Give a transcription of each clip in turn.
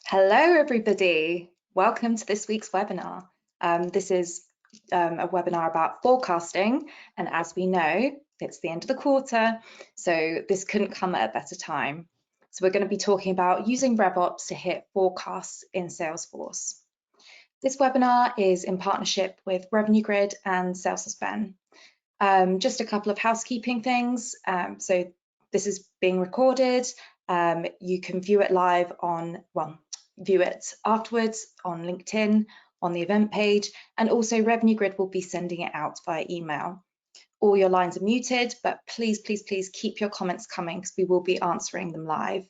Hello, everybody. Welcome to this week's webinar. This is a webinar about forecasting, and as we know, it's the end of the quarter, so this couldn't come at a better time. So we're going to be talking about using RevOps to hit forecasts in Salesforce. This webinar is in partnership with Revenue Grid and Salesforce Ben. Just a couple of housekeeping things. So this is being recorded. You can view it live on, view it afterwards on LinkedIn, on the event page, and also Revenue Grid will be sending it out via email. All your lines are muted, but please keep your comments coming because we will be answering them live.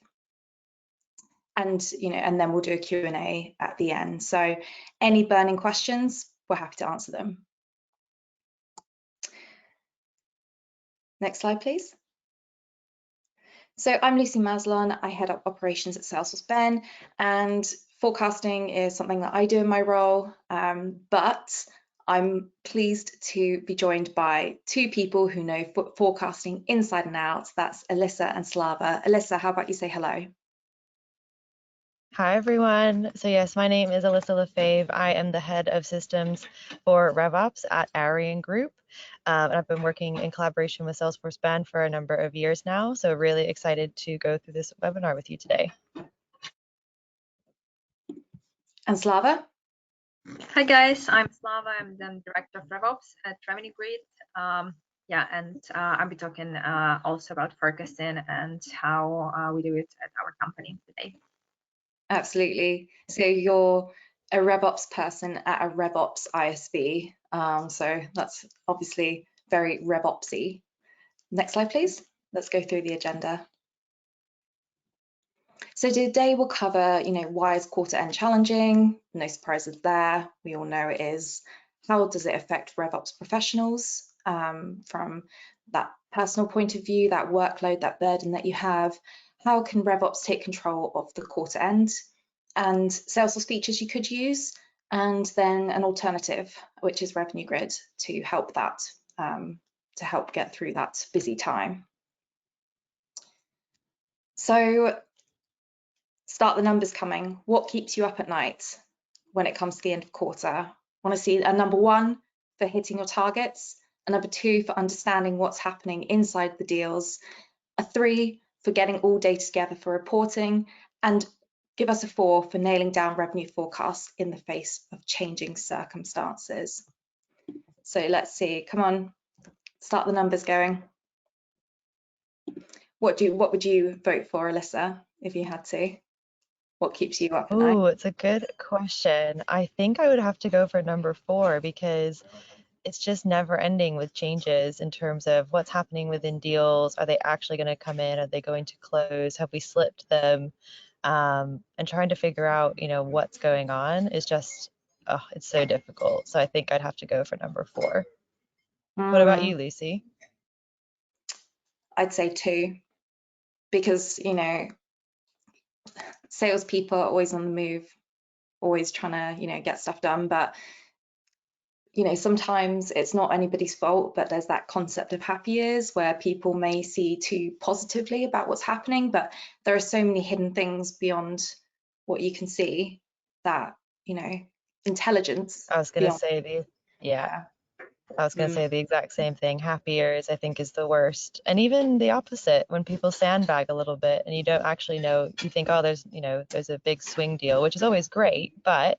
And then we'll do a Q&A at the end. So any burning questions, we're happy to answer them. Next slide, please. So I'm Lucy Maslon, I head up operations at Salesforce Ben, and forecasting is something that I do in my role, but I'm pleased to be joined by two people who know forecasting inside and out. That's Alyssa and Slava. Alyssa, how about you say hello? Hi, everyone. So yes, my name is Alyssa Lefebvre. I am the head of systems for RevOps at Arian Group. And I've been working in collaboration with Salesforce Ben for a number of years now. So really excited to go through this webinar with you today. And Slava? Hi guys, I'm Slava. I'm the director of RevOps at Revenue Grid. I'll be talking also about forecasting and how we do it at our company today. Absolutely. So you're a RevOps person at a RevOps ISV. So that's obviously very RevOpsy. Next slide, please. Let's go through the agenda. So today we'll cover, why is quarter end challenging? No surprises there. We all know it is. How does it affect RevOps professionals from that personal point of view, that workload, that burden that you have? How can RevOps take control of the quarter end? And Salesforce features you could use, and then an alternative, which is Revenue Grid, to help that, to help get through that busy time. So start the numbers coming. What keeps you up at night when it comes to the end of quarter? Want to see a number one for hitting your targets, a number two for understanding what's happening inside the deals, a three for getting all data together for reporting, and give us a four for nailing down revenue forecasts in the face of changing circumstances. So let's see, come on, start the numbers going. What would you vote for, Alyssa, if you had to? What keeps you up at night? Oh, it's a good question. I think I would have to go for number 4 because it's just never ending with changes in terms of what's happening within deals. Are they actually going to come in? Are they going to close? Have we slipped them? And trying to figure out, what's going on is just, it's so difficult. So I think I'd have to go for number 4. What about you, Lucy? I'd say 2, because, salespeople are always on the move, always trying to, get stuff done. But, sometimes it's not anybody's fault, but there's that concept of happy years where people may see too positively about what's happening, but there are so many hidden things beyond what you can see that, intelligence. I was going to say the exact same thing. Happy years, I think, is the worst. And even the opposite, when people sandbag a little bit and you don't actually know, you think, oh, there's a big swing deal, which is always great, but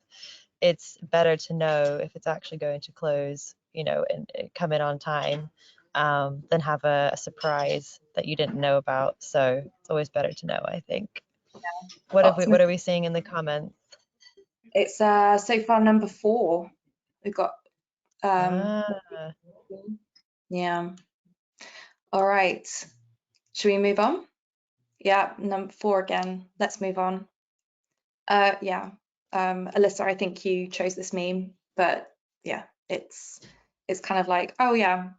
it's better to know if it's actually going to close, and come in on time, than have a surprise that you didn't know about. So it's always better to know, I think. Yeah. What are we seeing in the comments? It's so far number 4. We've got yeah. All right. Should we move on? Yeah, number 4 again. Let's move on. Alyssa, I think you chose this meme, but yeah, it's kind of like, oh yeah,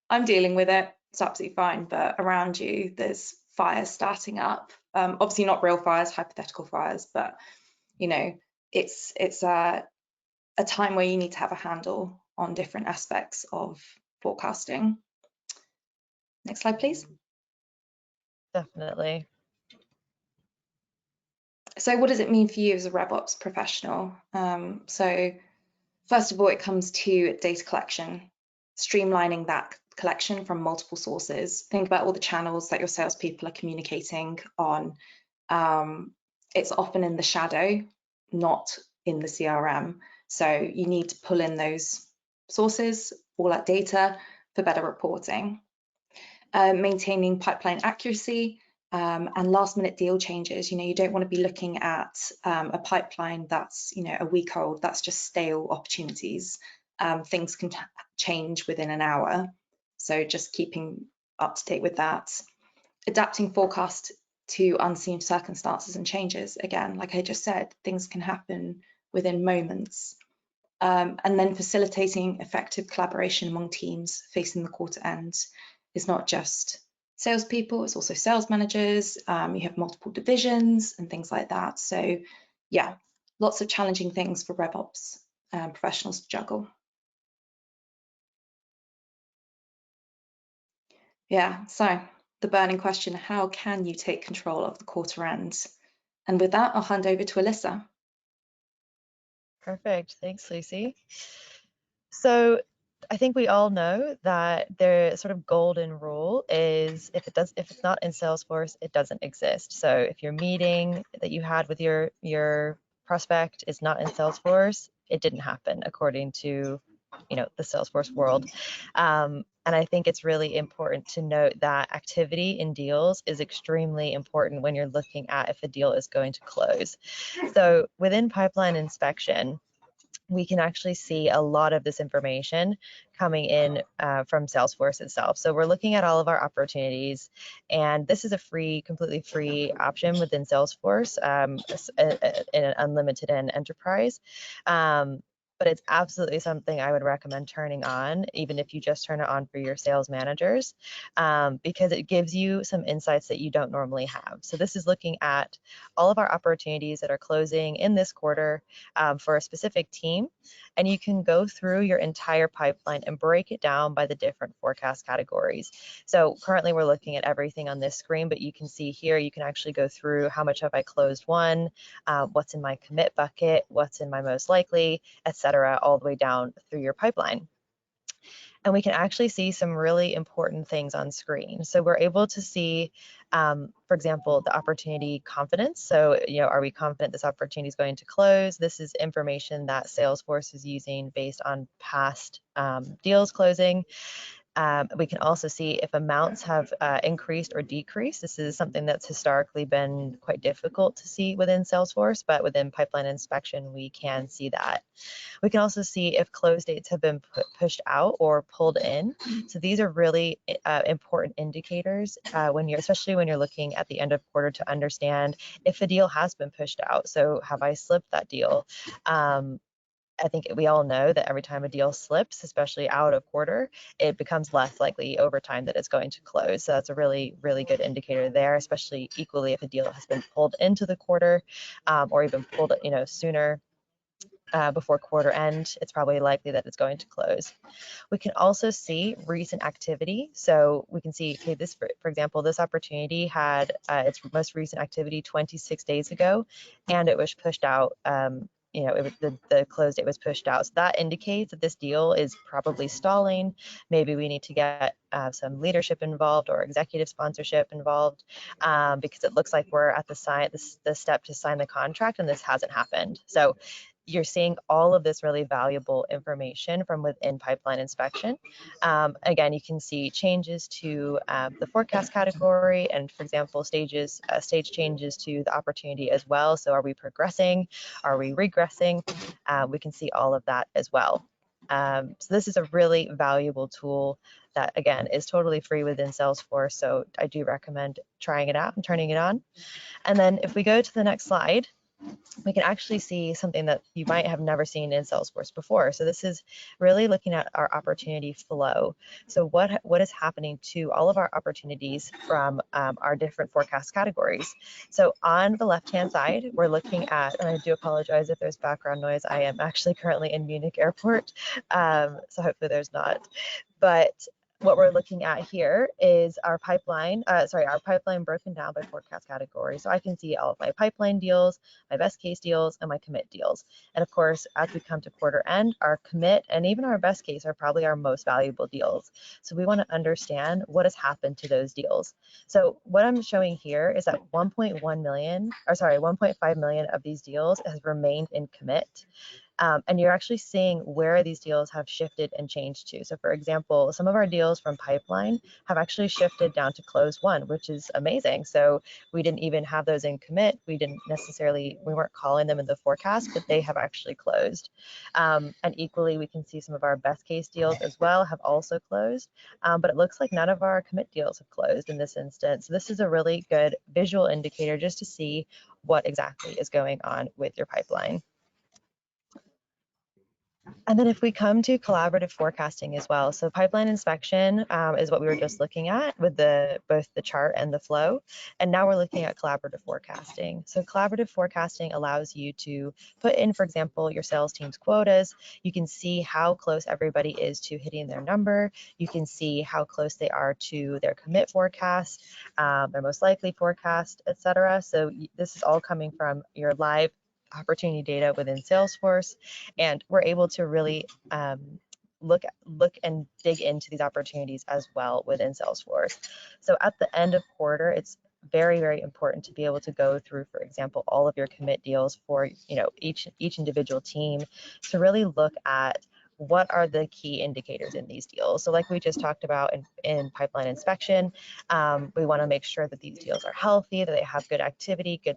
I'm dealing with it. It's absolutely fine, but around you, there's fires starting up. Obviously not real fires, hypothetical fires, but it's a time where you need to have a handle on different aspects of forecasting. Next slide, please. Definitely. So what does it mean for you as a RevOps professional? So first of all, it comes to data collection, streamlining that collection from multiple sources. Think about all the channels that your salespeople are communicating on. It's often in the shadow, not in the CRM. So you need to pull in those sources, all that data for better reporting. Maintaining pipeline accuracy and last minute deal changes. You don't want to be looking at a pipeline that's a week old. That's just stale opportunities. Things can change within an hour. So just keeping up to date with that. Adapting forecast to unseen circumstances and changes. Again, like I just said, things can happen within moments. And then facilitating effective collaboration among teams facing the quarter end. It's not just salespeople, it's also sales managers. You have multiple divisions and things like that. So yeah, lots of challenging things for RevOps professionals to juggle. Yeah, so the burning question, how can you take control of the quarter end? And with that, I'll hand over to Alyssa. Perfect. Thanks, Lucy. So I think we all know that the sort of golden rule is if it's not in Salesforce, it doesn't exist. So if your meeting that you had with your prospect is not in Salesforce, it didn't happen according to the Salesforce world. And I think it's really important to note that activity in deals is extremely important when you're looking at if a deal is going to close. So within pipeline inspection, we can actually see a lot of this information coming in from Salesforce itself. So we're looking at all of our opportunities, and this is a completely free option within Salesforce in an unlimited and enterprise. But it's absolutely something I would recommend turning on, even if you just turn it on for your sales managers, because it gives you some insights that you don't normally have. So this is looking at all of our opportunities that are closing in this quarter for a specific team, and you can go through your entire pipeline and break it down by the different forecast categories. So currently we're looking at everything on this screen, but you can see here, you can actually go through how much have I closed one, what's in my commit bucket, what's in my most likely, etc., all the way down through your pipeline. And we can actually see some really important things on screen. So we're able to see, for example, the opportunity confidence. So, are we confident this opportunity is going to close? This is information that Salesforce is using based on past deals closing. We can also see if amounts have increased or decreased. This is something that's historically been quite difficult to see within Salesforce, but within pipeline inspection, we can see that. We can also see if close dates have been pushed out or pulled in. So these are really important indicators especially when you're looking at the end of quarter to understand if a deal has been pushed out. So have I slipped that deal? I think we all know that every time a deal slips, especially out of quarter, it becomes less likely over time that it's going to close. So that's a really, really good indicator there, especially equally if a deal has been pulled into the quarter or even pulled, sooner before quarter end, it's probably likely that it's going to close. We can also see recent activity. So we can see, okay, this, for example, this opportunity had its most recent activity 26 days ago, and it was pushed out. The close date was pushed out. So that indicates that this deal is probably stalling. Maybe we need to get some leadership involved or executive sponsorship involved because it looks like we're at the step to sign the contract, and this hasn't happened. So you're seeing all of this really valuable information from within pipeline inspection. Again, you can see changes to the forecast category and, for example, stage changes to the opportunity as well. So are we progressing? Are we regressing? We can see all of that as well. So this is a really valuable tool that, again, is totally free within Salesforce. So I do recommend trying it out and turning it on. And then if we go to the next slide, we can actually see something that you might have never seen in Salesforce before. So this is really looking at our opportunity flow. So what is happening to all of our opportunities from our different forecast categories. So on the left-hand side, we're looking at, and I do apologize if there's background noise. I am actually currently in Munich Airport, so hopefully there's not. But what we're looking at here is our pipeline, our pipeline broken down by forecast category. So I can see all of my pipeline deals, my best case deals, and my commit deals. And of course, as we come to quarter end, our commit and even our best case are probably our most valuable deals. So we want to understand what has happened to those deals. So what I'm showing here is that 1.5 million of these deals has remained in commit. And you're actually seeing where these deals have shifted and changed to. So for example, some of our deals from pipeline have actually shifted down to close one, which is amazing. So we didn't even have those in commit. We weren't calling them in the forecast, but they have actually closed. And equally, we can see some of our best case deals as well have also closed, but it looks like none of our commit deals have closed in this instance. So this is a really good visual indicator just to see what exactly is going on with your pipeline. And then if we come to collaborative forecasting as well, so pipeline inspection is what we were just looking at with both the chart and the flow. And now we're looking at collaborative forecasting. So collaborative forecasting allows you to put in, for example, your sales team's quotas. You can see how close everybody is to hitting their number. You can see how close they are to their commit forecast, their most likely forecast, etc. So this is all coming from your live opportunity data within Salesforce, and we're able to really look and dig into these opportunities as well within Salesforce. So at the end of quarter, it's very, very important to be able to go through, for example, all of your commit deals for each individual team to really look at what are the key indicators in these deals. So like we just talked about in pipeline inspection, we want to make sure that these deals are healthy, that they have good activity, good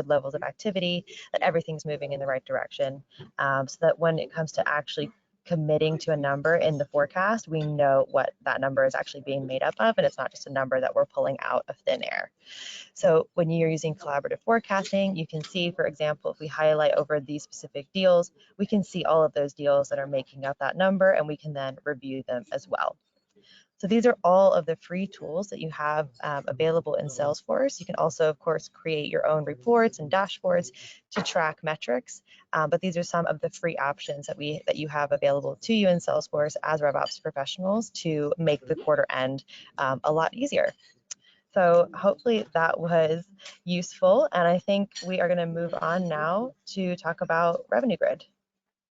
levels of activity, that everything's moving in the right direction, so that when it comes to actually committing to a number in the forecast, we know what that number is actually being made up of, and it's not just a number that we're pulling out of thin air. So when you're using collaborative forecasting, you can see, for example, if we highlight over these specific deals, we can see all of those deals that are making up that number, and we can then review them as well. So these are all of the free tools that you have available in Salesforce. You can also, of course, create your own reports and dashboards to track metrics. But these are some of the free options that you have available to you in Salesforce as RevOps professionals to make the quarter end a lot easier. So hopefully that was useful. And I think we are going to move on now to talk about Revenue Grid.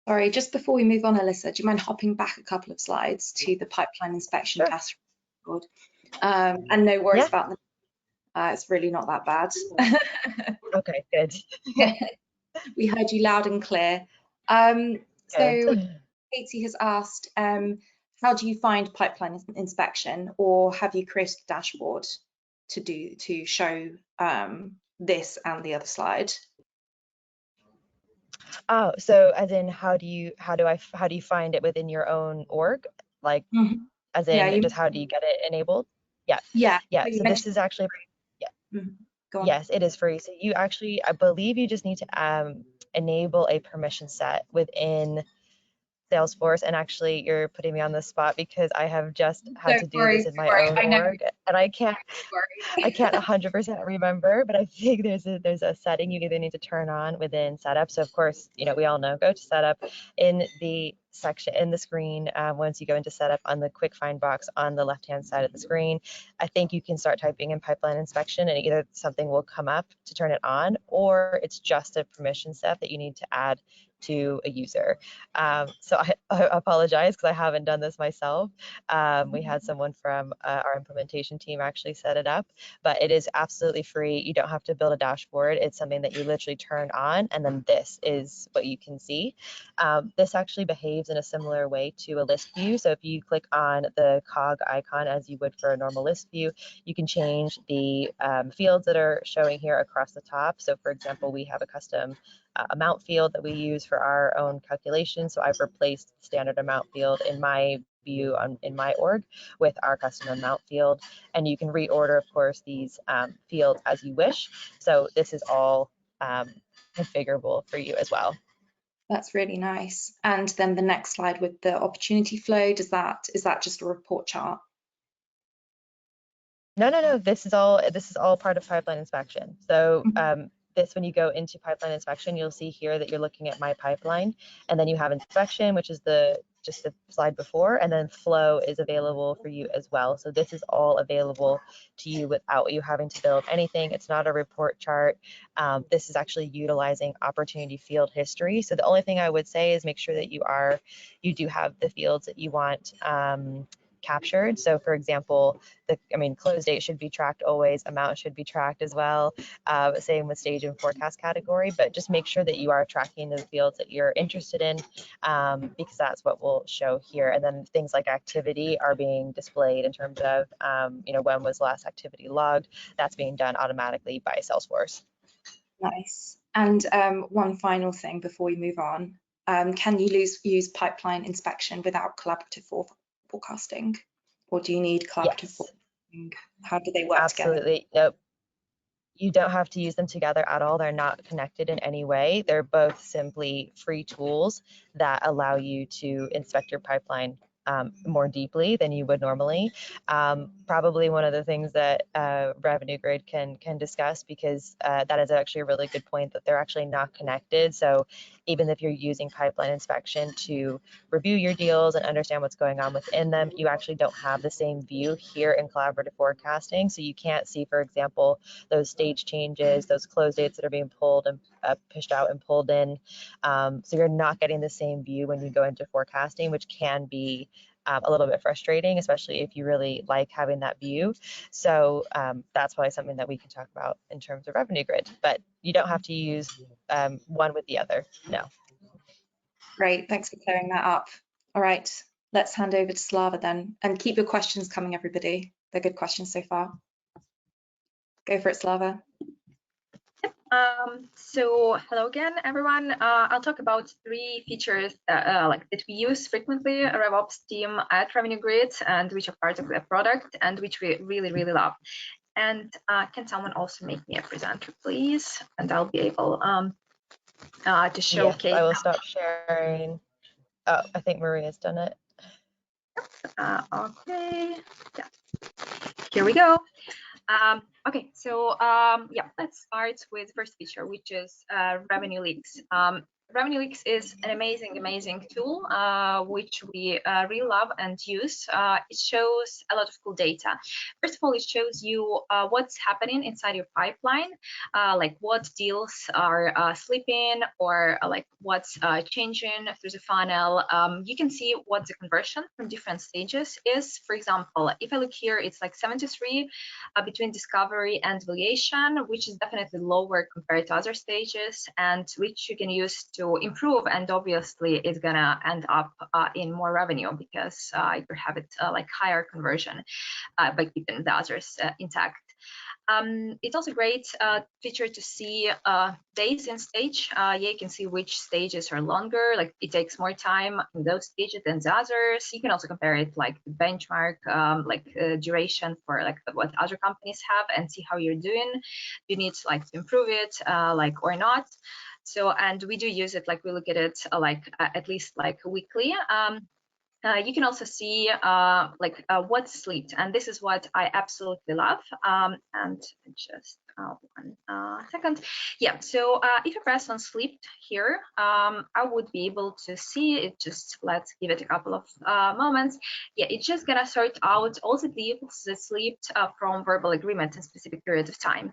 Sorry, just before we move on, Alyssa, do you mind hopping back a couple of slides to the pipeline inspection dashboard? And no worries about them. It's really not that bad. Okay, good. Yeah, we heard you loud and clear. So Katie has asked, how do you find pipeline inspection, or have you created a dashboard to show this and the other slide? Oh, so as in how do you find it within your own org? Like as in just how do you get it enabled? Yeah. So this is actually yes, it is free. So you actually, I believe you just need to enable a permission set within Salesforce. And actually, you're putting me on the spot because I have just had to do this in my own org, and I can't 100% remember, but I think there's a setting you either need to turn on within setup. So of course, we all know, go to setup in the section in the screen. Once you go into setup, on the quick find box on the left hand side of the screen, I think you can start typing in pipeline inspection, and either something will come up to turn it on, or it's just a permission set that you need to add to a user. So I apologize because I haven't done this myself. We had someone from our implementation team actually set it up, but it is absolutely free. You don't have to build a dashboard. It's something that you literally turn on, and then this is what you can see. This actually behaves in a similar way to a list view. So if you click on the cog icon as you would for a normal list view, you can change the fields that are showing here across the top. So for example, we have a custom amount field that we use for our own calculations. So I've replaced the standard amount field in my view in my org with our custom amount field. And you can reorder, of course, these fields as you wish. So this is all configurable for you as well. That's really nice. And then the next slide with the opportunity flow, is that just a report chart? No. This is all part of pipeline inspection. So this, when you go into pipeline inspection, you'll see here that you're looking at my pipeline, and then you have inspection, which is just the slide before, and then flow is available for you as well. So this is all available to you without you having to build anything. It's not a report chart. This is actually utilizing opportunity field history. So the only thing I would say is make sure that you do have the fields that you want captured. So for example, close date should be tracked always, amount should be tracked as well. Same with stage and forecast category, but just make sure that you are tracking the fields that you're interested in, because that's what will show here. And then things like activity are being displayed in terms of, when was last activity logged. That's being done automatically by Salesforce. Nice. And one final thing before we move on, can you use pipeline inspection without collaborative forecasting, or do you need collaborative Yes. forecasting? How do they work together? Absolutely. Nope. You don't have to use them together at all. They're not connected in any way. They're both simply free tools that allow you to inspect your pipeline more deeply than you would normally. Probably one of the things that Revenue Grid can discuss, because that is actually a really good point, that they're actually not connected. So even if you're using pipeline inspection to review your deals and understand what's going on within them, you actually don't have the same view here in collaborative forecasting. So you can't see, for example, those stage changes, those close dates that are being pulled and pushed out and pulled in. So you're not getting the same view when you go into forecasting, which can be a little bit frustrating, especially if you really like having that view. So that's probably something that we can talk about in terms of Revenue Grid, but you don't have to use one with the other, no. Great, thanks for clearing that up. All right, let's hand over to Slava then, and keep your questions coming, everybody. They're good questions so far. Go for it, Slava. So hello again, everyone. I'll talk about 3 features that we use frequently, a RevOps team at Revenue Grid, and which are part of the product and which we really, really love. And can someone also make me a presenter, please? And I'll be able to showcase. Yes, I will stop sharing. Oh, I think Maria's done it. Okay. Yeah. Here we go. Okay, so yeah, let's start with the first feature, which is Revenue Leaks. Revenue Leaks is an amazing tool, which we really love and use. It shows a lot of cool data. First of all, it shows you what's happening inside your pipeline, like what deals are slipping, or like what's changing through the funnel. You can see what the conversion from different stages is. For example, if I look here, it's like 73 between discovery and valuation, which is definitely lower compared to other stages, and which you can use to improve. And obviously, it's gonna end up in more revenue, because you have it like higher conversion by keeping the others intact. It's also a great feature to see days in stage. Yeah, you can see which stages are longer, like it takes more time in those stages than the others. You can also compare it like the benchmark, duration for like what other companies have, and see how you're doing. You need to like to improve it, like or not. So, and we do use it, like we look at it at least like weekly. You can also see what's slipped, and this is what I absolutely love. And just 1 second. Yeah, so if you press on slipped here, I would be able to see it. Just let's give it a couple of moments. Yeah, it's just gonna sort out all the deals that slipped from verbal agreement in a specific period of time.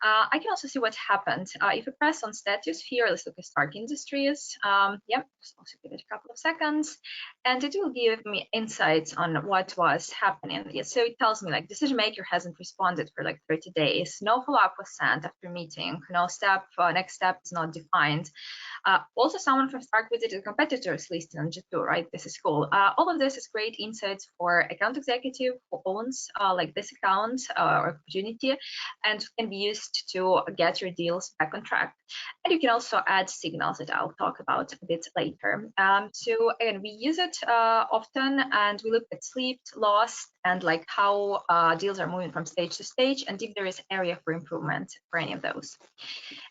I can also see what happened. If you press on status here, let's look at Stark Industries. Yeah, just also give it a couple of seconds, and it will give me insights on what was happening. Yeah, so it tells me like decision maker hasn't responded for like 30 days, no follow-up was sent after meeting, no step, next step is not defined. Also, someone from Stark visited competitors listed on G2, right? This is cool. All of this is great insights for account executive who owns like this account or opportunity, and can be used to get your deals back on track. And you can also add signals that I'll talk about a bit later. So again, we use it often, and we look at slipped, lost, and like how deals are moving from stage to stage, and if there is area for improvement for any of those.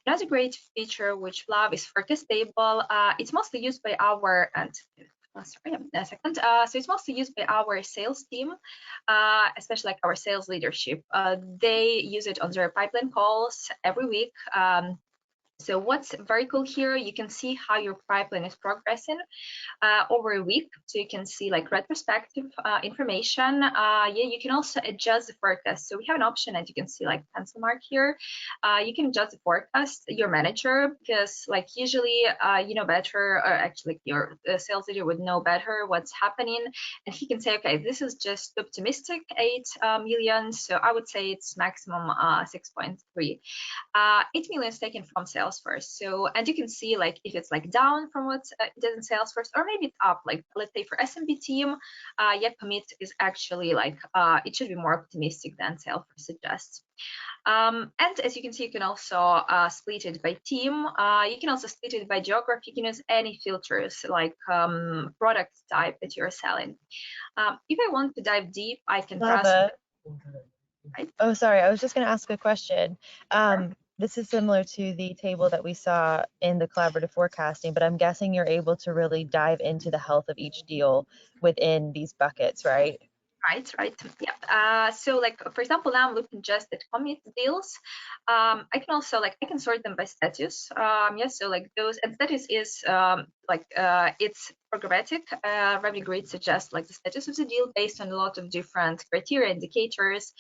Another great feature which we love is forecast table. It's mostly used by our so it's mostly used by our sales team, especially like our sales leadership. They use it on their pipeline calls every week. So what's very cool here, you can see how your pipeline is progressing over a week. So you can see like retrospective information. Yeah, you can also adjust the forecast. So we have an option, as you can see, like pencil mark here. You can adjust the forecast, your manager, because like usually you know better, or actually your sales leader would know better what's happening, and he can say, okay, this is just optimistic 8 million. So I would say it's maximum 6.3. 8 million is taken from Salesforce. So, and you can see like if it's like down from what it is in Salesforce, or maybe it's up, like let's say for SMB team, yeah, commit is actually like, it should be more optimistic than Salesforce suggests. And as you can see, you can also split it by team. You can also split it by geography. You can use any filters like product type that you're selling. If I want to dive deep, I can press. Right? Oh, sorry. I was just going to ask a question. This is similar to the table that we saw in the collaborative forecasting, but I'm guessing you're able to really dive into the health of each deal within these buckets, right? Right. Yeah. So like, for example, now I'm looking just at commit deals. I can also like, I can sort them by status. Yeah, so like those, and status is it's programmatic. Revenue Grid suggests like the status of the deal based on a lot of different criteria, indicators.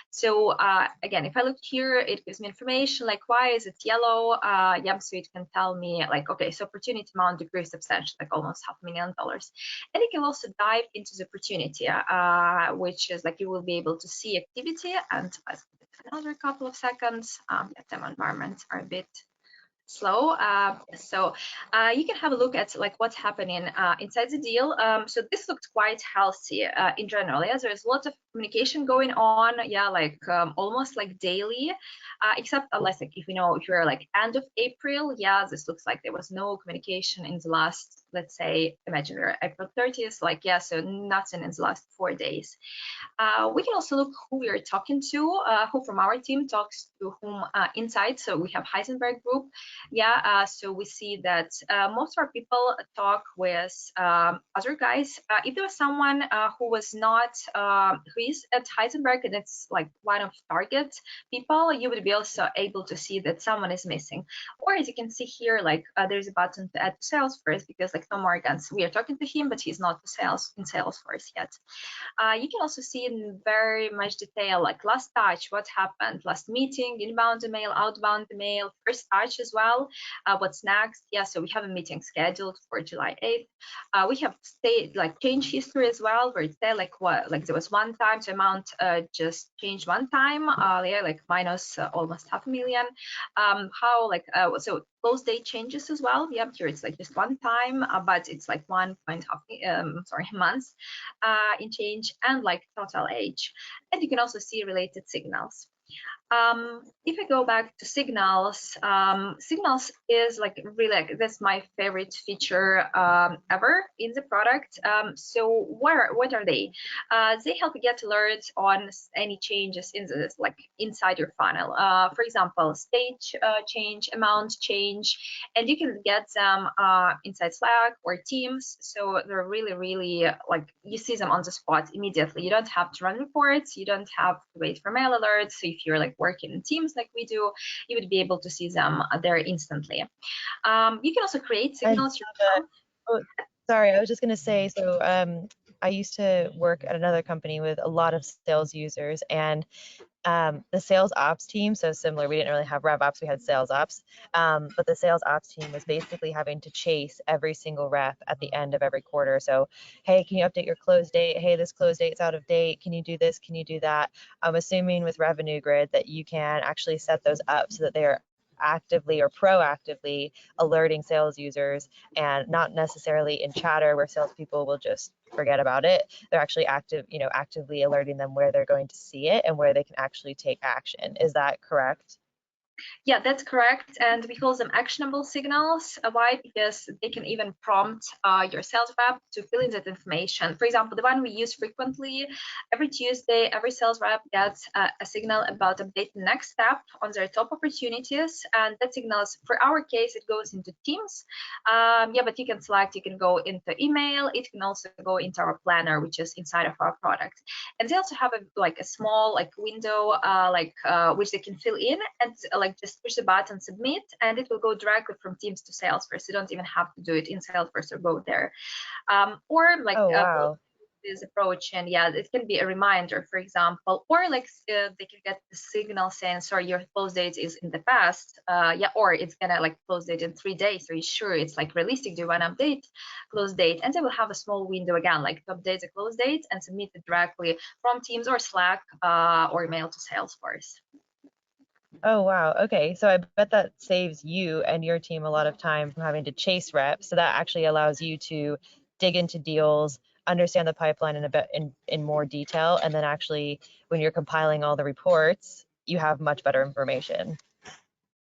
So again, if I look here, it gives me information like why is it yellow? Yeah, so it can tell me like, okay, so opportunity amount decreased substantially, like almost $500,000. And you can also dive into the opportunity, which is like you will be able to see activity. And another couple of seconds. Yeah, demo environments are a bit slow. So you can have a look at like what's happening inside the deal. So this looked quite healthy in general. Yeah, there's a lot of communication going on. Yeah, like almost like daily, except unless like if you're like end of April. Yeah, this looks like there was no communication in the last, let's say, imagine we're April 30th. Like yeah, so nothing in the last 4 days. We can also look who we are talking to, who from our team talks to whom inside. So we have Heisenberg group. Yeah, so we see that most of our people talk with other guys. If there was someone who was not, who is at Heisenberg and it's like one of target people, you would be also able to see that someone is missing. Or as you can see here, like there's a button to add to Salesforce because like Tom Morgans, we are talking to him, but he's not in Salesforce yet. You can also see in very much detail, like last touch, what happened, last meeting, inbound email, outbound email, first touch as well. What's next? Yeah, so we have a meeting scheduled for July 8th. We have change history as well, where it's there like what, like there was one time, so amount just changed one time, yeah, like minus almost $500,000. How like so close date changes as well. Yeah, here it's like just one time, but it's like 1.5 months in change, and like total age. And you can also see related signals. If I go back to signals, signals is like really like that's my favorite feature ever in the product. So what are they? They help you get alerts on any changes in this, like inside your funnel. For example, stage change, amount change, and you can get them inside Slack or Teams. So they're really like you see them on the spot immediately. You don't have to run reports. You don't have to wait for mail alerts. So if you're like working in Teams like we do, you would be able to see them there instantly. You can also create signals. Sorry, I was just going to say, so I used to work at another company with a lot of sales users, and the sales ops team, so similar, we didn't really have RevOps, we had sales ops, but the sales ops team was basically having to chase every single rep at the end of every quarter. So, hey, can you update your close date? Hey, this close date's out of date. Can you do this? Can you do that? I'm assuming with Revenue Grid that you can actually set those up so that they're actively or proactively alerting sales users, and not necessarily in chatter where salespeople will just forget about it. They're actually actively alerting them where they're going to see it and where they can actually take action. Is that correct? Yeah, that's correct. And we call them actionable signals. Why? Because they can even prompt your sales rep to fill in that information. For example, the one we use frequently, every Tuesday, every sales rep gets a signal about updating the next step on their top opportunities. And that signals, for our case, it goes into Teams. Yeah, but you can select, you can go into email. It can also go into our planner, which is inside of our product. And they also have a small window which they can fill in, and like just push the button, submit, and it will go directly from Teams to Salesforce. You don't even have to do it in Salesforce or go there. Or like Oh, wow. this approach, and yeah, it can be a reminder, for example, or like they can get the signal saying, sorry, your close date is in the past, yeah, or it's gonna like close date in 3 days. Are you sure it's like realistic? Do you want to update close date? And they will have a small window again, like to update the close date and submit it directly from Teams or Slack or email to Salesforce. Oh, wow. Okay. So I bet that saves you and your team a lot of time from having to chase reps. So that actually allows you to dig into deals, understand the pipeline in a bit in more detail, and then actually when you're compiling all the reports, you have much better information.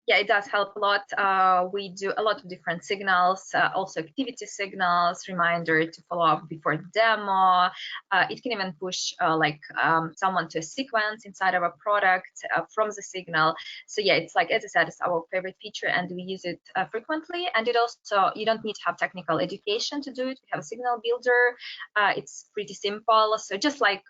Yeah, it does help a lot. We do a lot of different signals, also activity signals, reminder to follow up before the demo. It can even push someone to a sequence inside of a product from the signal. So yeah, it's like, as I said, it's our favorite feature and we use it frequently. And it also, you don't need to have technical education to do it. We have a signal builder. It's pretty simple. So just like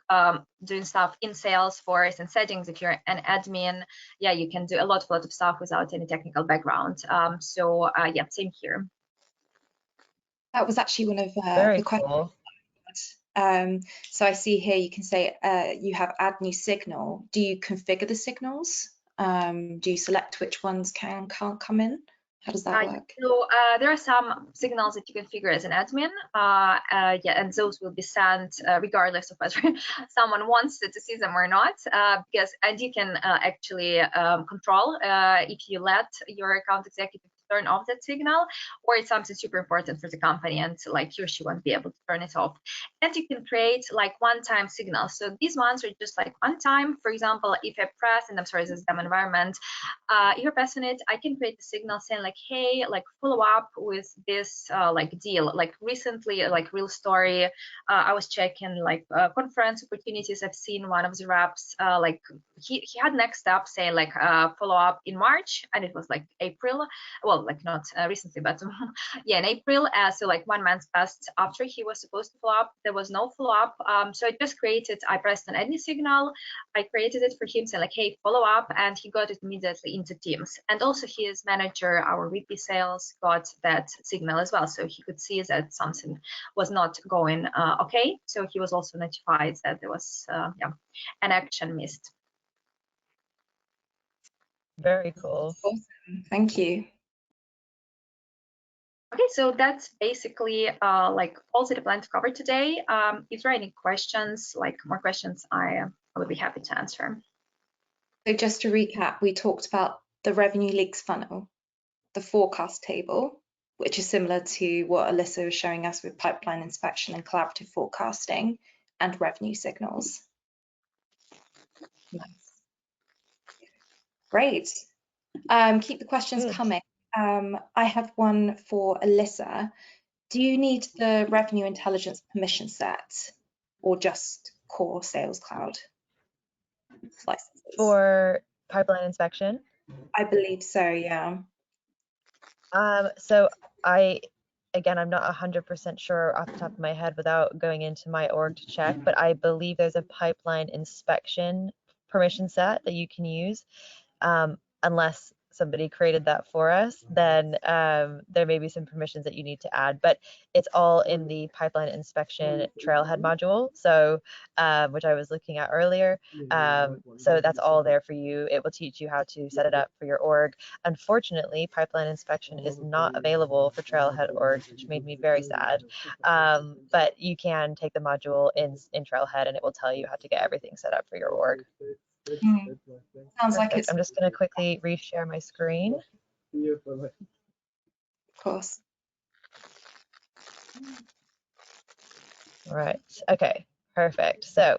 doing stuff in Salesforce and settings, if you're an admin, yeah, you can do a lot of stuff without any technical background. Yeah, same here. That was actually one of Very the questions. cool. So I see here you can say you have add new signal. Do you configure the signals? Do you select which ones can, can't come in? How does that work? So there are some signals that you configure as an admin, yeah, and those will be sent regardless of whether someone wants to see them or not, and you can actually control if you let your account executive turn off that signal, or it's something super important for the company and like he or she won't be able to turn it off. And you can create like one-time signals. So these ones are just like one time. For example, if I press, and I'm sorry, this is demo environment, if you're pressing it, I can create a signal saying like, hey, like follow up with this like deal. Like recently, like real story, I was checking like conference opportunities. I've seen one of the reps, like he had next step saying like follow up in March, and it was like April. Well, like not recently, but yeah, in April. So like 1 month passed after he was supposed to follow up. There was no follow up. So I just created, I pressed an any signal. I created it for him saying like, hey, follow up, and he got it immediately into Teams. And also his manager, our VP sales, got that signal as well. So he could see that something was not going okay. So he was also notified that there was yeah, an action missed. Very cool. Awesome. Thank you. Okay, so that's basically like all that I plan to cover today. If there are any questions, like more questions, I would be happy to answer. So just to recap, we talked about the revenue leaks funnel, the forecast table, which is similar to what Alyssa was showing us with pipeline inspection and collaborative forecasting, and revenue signals. Nice. Great. Keep the questions Good. coming. I have one for Alyssa. Do you need the revenue intelligence permission set or just core Sales Cloud licenses? For pipeline inspection? I believe so, yeah. So again, I'm not 100% sure off the top of my head without going into my org to check, but I believe there's a pipeline inspection permission set that you can use. Unless somebody created that for us, then there may be some permissions that you need to add, but it's all in the pipeline inspection trailhead module, so which I was looking at earlier. So that's all there for you. It will teach you how to set it up for your org. Unfortunately, pipeline inspection is not available for trailhead orgs, which made me very sad. But you can take the module in Trailhead and it will tell you how to get everything set up for your org. Sounds like Perfect. it's, I'm just going to quickly reshare my screen. of course. All right. Okay. Perfect. So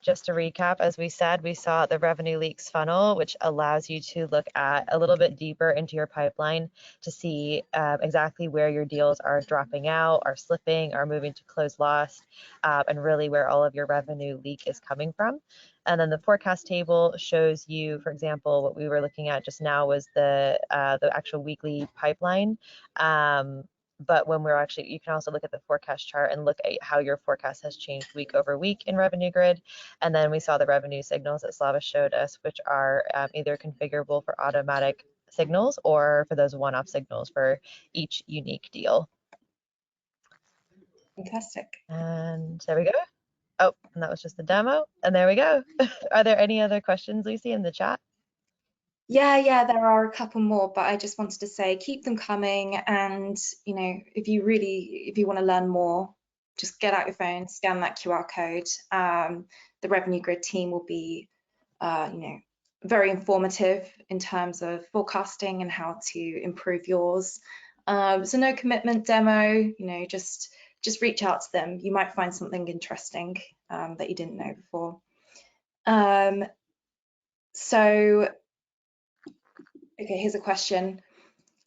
just to recap, as we said, we saw the revenue leaks funnel, which allows you to look at a little bit deeper into your pipeline to see exactly where your deals are dropping out, are slipping, are moving to close lost, and really where all of your revenue leak is coming from. And then the forecast table shows you, for example, what we were looking at just now was the actual weekly pipeline But when we're actually, you can also look at the forecast chart and look at how your forecast has changed week over week in Revenue Grid. And then we saw the revenue signals that Slava showed us, which are either configurable for automatic signals or for those one-off signals for each unique deal. Fantastic. And there we go. Oh, and that was just the demo. And there we go. Are there any other questions, Lucy, in the chat? Yeah, there are a couple more, but I just wanted to say keep them coming. And if you want to learn more, just get out your phone, scan that QR code. The Revenue Grid team will be, very informative in terms of forecasting and how to improve yours. So no commitment demo. Just reach out to them. You might find something interesting that you didn't know before. Okay, here's a question.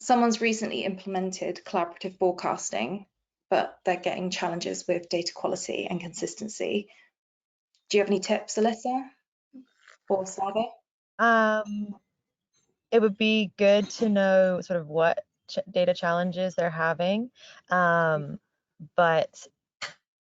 Someone's recently implemented collaborative forecasting, but they're getting challenges with data quality and consistency. Do you have any tips, Alyssa or Slava? It would be good to know sort of what data challenges they're having. But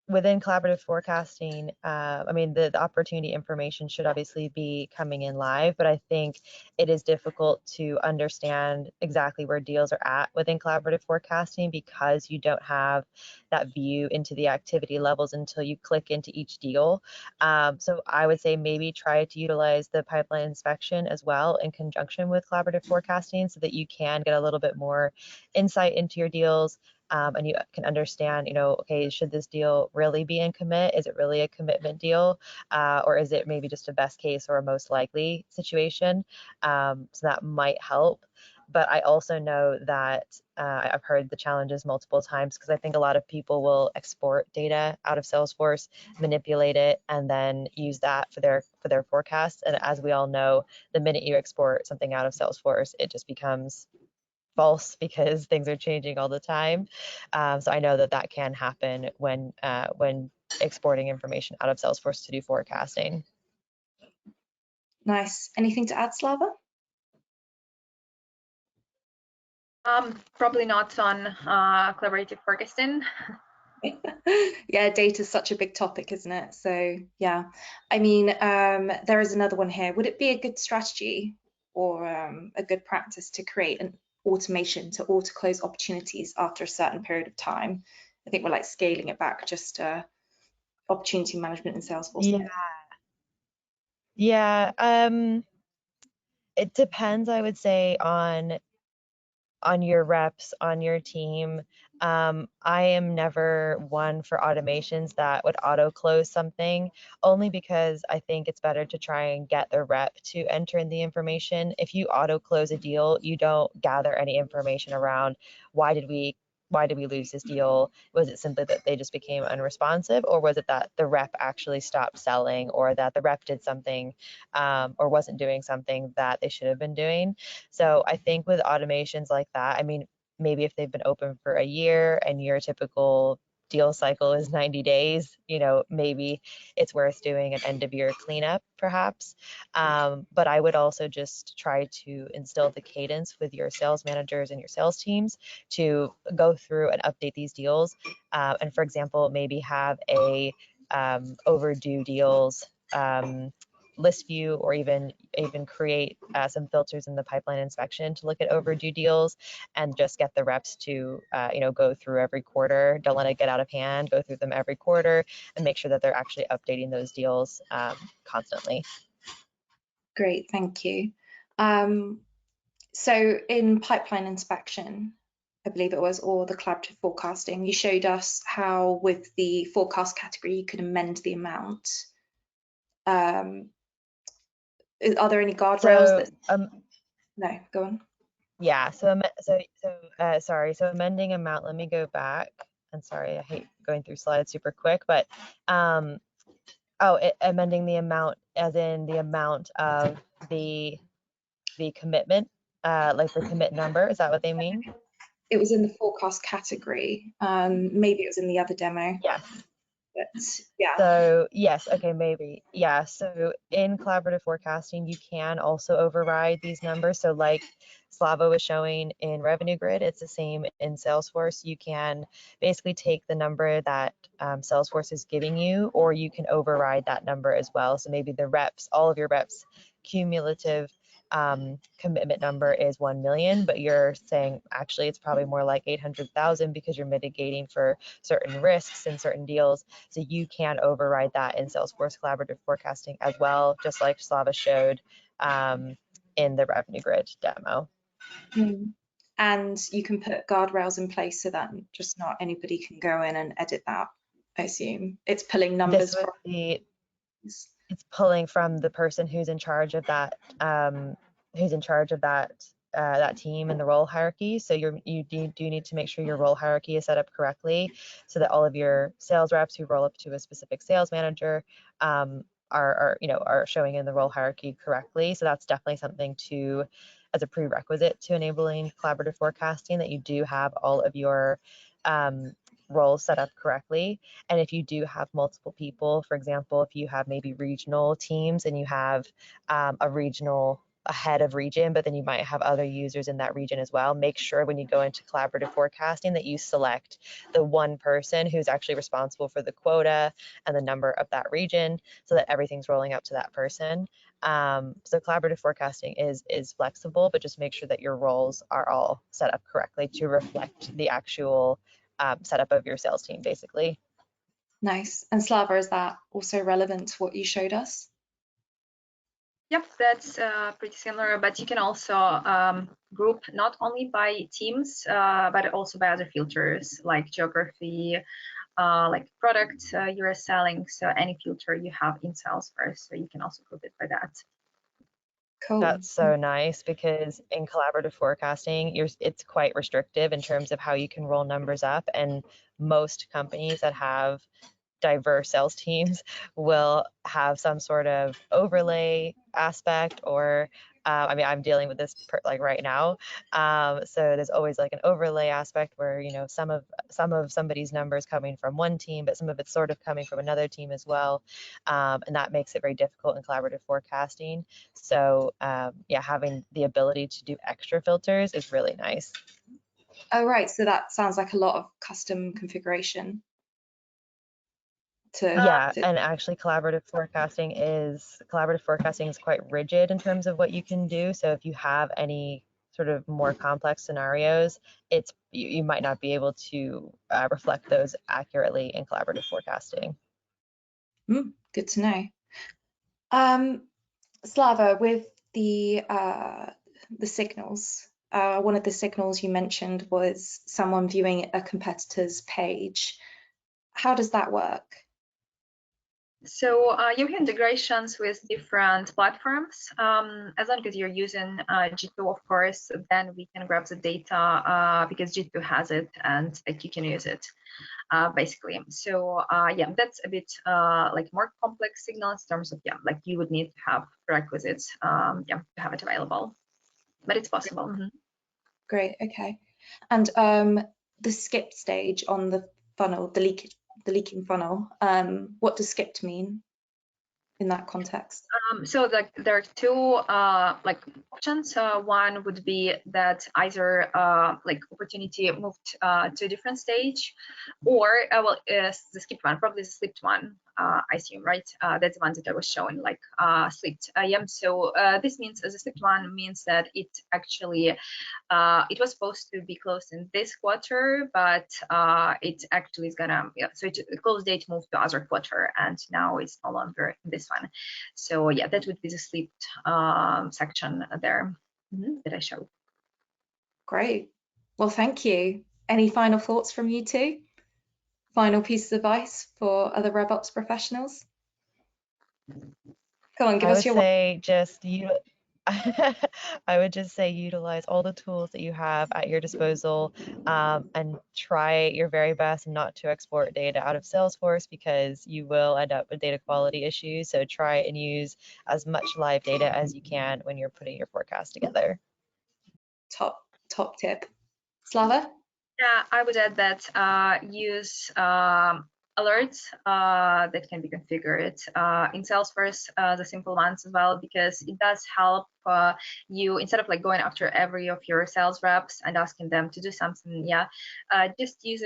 within collaborative forecasting, I mean, the opportunity information should obviously be coming in live, but I think it is difficult to understand exactly where deals are at within collaborative forecasting because you don't have that view into the activity levels until you click into each deal. So I would say maybe try to utilize the pipeline inspection as well in conjunction with collaborative forecasting so that you can get a little bit more insight into your deals. And you can understand, okay, should this deal really be in commit? Is it really a commitment deal? Or is it maybe just a best case or a most likely situation? So that might help. But I also know that I've heard the challenges multiple times because I think a lot of people will export data out of Salesforce, manipulate it, and then use that for their forecasts. And as we all know, the minute you export something out of Salesforce, it just becomes false because things are changing all the time. So I know that can happen when exporting information out of Salesforce to do forecasting. Nice. Anything to add, Slava? Probably not on collaborative forecasting. Yeah, data is such a big topic, isn't it? So yeah, I mean, there is another one here. Would it be a good strategy or a good practice to create an automation to auto close opportunities after a certain period of time? I think we're like scaling it back just opportunity management in Salesforce. Yeah. It depends, I would say, on your reps, on your team. I am never one for automations that would auto close something, only because I think it's better to try and get the rep to enter in the information. If you auto close a deal, you don't gather any information around why did we lose this deal? Was it simply that they just became unresponsive, or was it that the rep actually stopped selling, or that the rep did something or wasn't doing something that they should have been doing? So I think with automations like that, I mean, maybe if they've been open for a year and your typical deal cycle is 90 days, maybe it's worth doing an end of year cleanup perhaps. But I would also just try to instill the cadence with your sales managers and your sales teams to go through and update these deals. And for example, maybe have a overdue deals list view, or even create some filters in the pipeline inspection to look at overdue deals and just get the reps to go through every quarter. Don't let it get out of hand. Go through them every quarter and make sure that they're actually updating those deals constantly. Great, thank you. So in pipeline inspection, I believe it was, or the collaborative forecasting, you showed us how with the forecast category you could amend the amount. Are there any guardrails no, go on. Yeah, so amending amount, let me go back. And sorry, I hate going through slides super quick, but amending the amount as in the amount of the commitment, like the commit number, is that what they mean? It was in the forecast category. Maybe it was in the other demo. Yes. But yeah. So yes, okay, maybe. Yeah, so in collaborative forecasting, you can also override these numbers. So like Slava was showing in Revenue Grid, it's the same in Salesforce. You can basically take the number that Salesforce is giving you, or you can override that number as well. So maybe the reps, all of your reps, cumulative commitment number is 1 million, but you're saying actually it's probably more like 800,000 because you're mitigating for certain risks in certain deals. So you can override that in Salesforce Collaborative Forecasting as well, just like Slava showed in the Revenue Grid demo. And you can put guardrails in place so that just not anybody can go in and edit that, I assume. It's pulling numbers This would from. be, it's pulling from the person who's in charge of that, that team in the role hierarchy. So you do need to make sure your role hierarchy is set up correctly, so that all of your sales reps who roll up to a specific sales manager are showing in the role hierarchy correctly. So that's definitely something to, as a prerequisite to enabling collaborative forecasting, that you do have all of your roles set up correctly. And if you do have multiple people, for example, if you have maybe regional teams and you have a head of region, but then you might have other users in that region as well, make sure when you go into collaborative forecasting that you select the one person who's actually responsible for the quota and the number of that region, so that everything's rolling up to that person. So collaborative forecasting is flexible, but just make sure that your roles are all set up correctly to reflect the actual setup of your sales team, basically. Nice. And Slava, is that also relevant to what you showed us? Yep, that's pretty similar, but you can also group not only by teams, but also by other filters like geography, like product you're selling. So any filter you have in Salesforce, so you can also group it by that. Cool. That's so nice, because in collaborative forecasting, it's quite restrictive in terms of how you can roll numbers up. And most companies that have diverse sales teams will have some sort of overlay aspect, or I mean, I'm dealing with this like right now. So there's always like an overlay aspect where, you know, some of somebody's numbers coming from one team, but some of it's sort of coming from another team as well. And that makes it very difficult in collaborative forecasting. So yeah, having the ability to do extra filters is really nice. Oh, right. So that sounds like a lot of custom configuration. Yeah, and actually collaborative forecasting is quite rigid in terms of what you can do. So if you have any sort of more complex scenarios, you might not be able to reflect those accurately in collaborative forecasting. Good to know. Slava, with the signals, one of the signals you mentioned was someone viewing a competitor's page. How does that work? So you have integrations with different platforms. As long as you're using G2, of course, then we can grab the data because G2 has it and like, you can use it basically. So yeah, that's a bit like more complex signals in terms of, yeah, like you would need to have prerequisites yeah, to have it available, but it's possible. Great, okay. And the skip stage on the funnel, the leaking funnel, what does skipped mean in that context? So like there are two like options. One would be that either like opportunity moved to a different stage, or well, the skipped one, probably the slipped one. I assume, right? That's the one that I was showing, like slipped. Yeah. So this means the slipped one means that it actually it was supposed to be closed in this quarter, but it actually is gonna, yeah, so the close date moved to other quarter, and now it's no longer in this one. So yeah, that would be the slipped section there that I showed. Great. Well, thank you. Any final thoughts from you two? Final piece of advice for other RevOps professionals? Come on, give us your. I would just say utilize all the tools that you have at your disposal, and try your very best not to export data out of Salesforce, because you will end up with data quality issues. So try and use as much live data as you can when you're putting your forecast together. Top tip. Slava? Yeah, I would add that use alerts that can be configured in Salesforce, the simple ones as well, because it does help you, instead of like going after every of your sales reps and asking them to do something, just use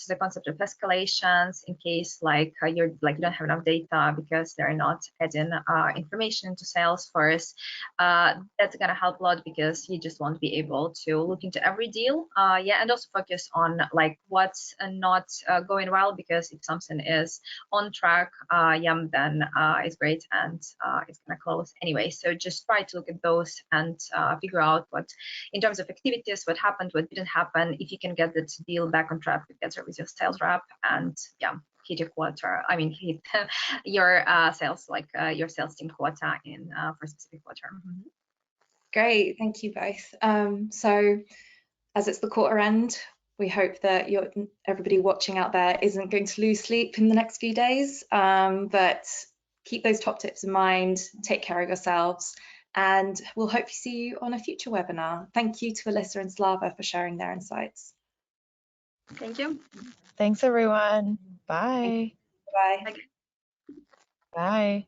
the concept of escalations in case like you don't have enough data because they're not adding information into Salesforce. That's gonna help a lot because you just won't be able to look into every deal, and also focus on like what's not going well, because if something is on track, then it's great and it's gonna close anyway. So just try to look at those and figure out what, in terms of activities, what happened, what didn't happen. If you can get that deal back on track together with your sales rep, and hit your quota. I mean, hit your sales, your sales team quota in for a specific quarter. Great, thank you both. So as it's the quarter end, we hope that everybody watching out there isn't going to lose sleep in the next few days, but keep those top tips in mind, take care of yourselves, and we'll hope to see you on a future webinar. Thank you to Alyssa and Slava for sharing their insights. Thank you. Thanks, everyone. Bye. Bye. Bye.